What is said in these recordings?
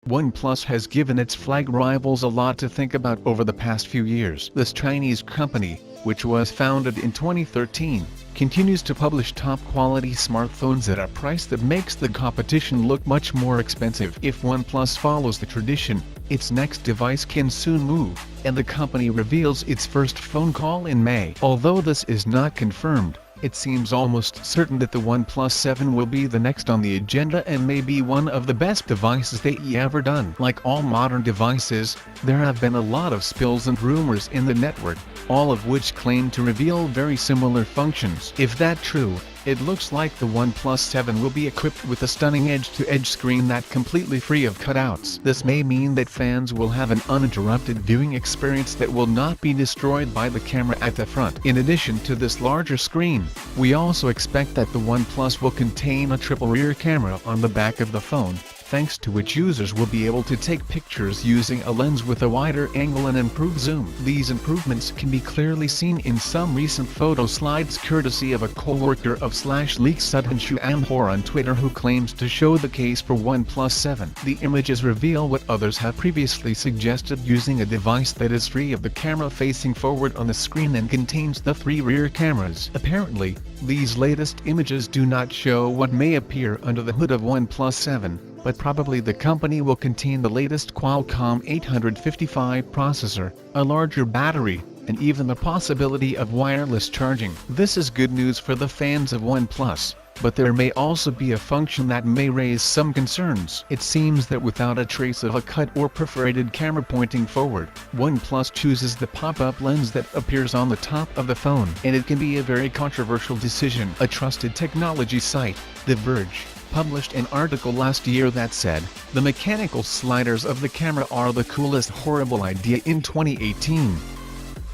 OnePlus has given its flag rivals a lot to think about over the past few years. This Chinese company, which was founded in 2013, continues to publish top-quality smartphones at a price that makes the competition look much more expensive. If OnePlus follows the tradition, its next device can soon move, and the company reveals its first phone call in May. Although this is not confirmed, it seems almost certain that the OnePlus 7 will be the next on the agenda and may be one of the best devices they ever done. Like all modern devices, there have been a lot of spills and rumors in the network, all of which claim to reveal very similar functions. If that's true, it looks like the OnePlus 7 will be equipped with a stunning edge-to-edge screen that's completely free of cutouts. This may mean that fans will have an uninterrupted viewing experience that will not be destroyed by the camera at the front. In addition to this larger screen, we also expect that the OnePlus will contain a triple rear camera on the back of the phone, thanks to which users will be able to take pictures using a lens with a wider angle and improved zoom. These improvements can be clearly seen in some recent photo slides courtesy of a co-worker of /leaks Sutton Shuamhor on Twitter, who claims to show the case for OnePlus 7. The images reveal what others have previously suggested, using a device that is free of the camera facing forward on the screen and contains the 3 rear cameras. Apparently, these latest images do not show what may appear under the hood of OnePlus 7. But probably the company will contain the latest Qualcomm 855 processor, a larger battery, and even the possibility of wireless charging. This is good news for the fans of OnePlus, but there may also be a function that may raise some concerns. It seems that without a trace of a cut or perforated camera pointing forward, OnePlus chooses the pop-up lens that appears on the top of the phone, and it can be a very controversial decision. A trusted technology site, The Verge, published an article last year that said, "The mechanical sliders of the camera are the coolest horrible idea in 2018.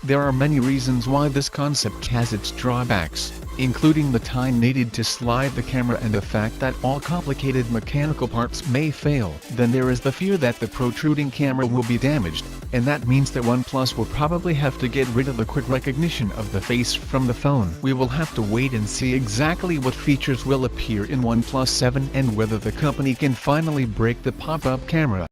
There are many reasons why this concept has its drawbacks, including the time needed to slide the camera and the fact that all complicated mechanical parts may fail. Then there is the fear that the protruding camera will be damaged, and that means that OnePlus will probably have to get rid of the quick recognition of the face from the phone." We will have to wait and see exactly what features will appear in OnePlus 7 and whether the company can finally break the pop-up camera.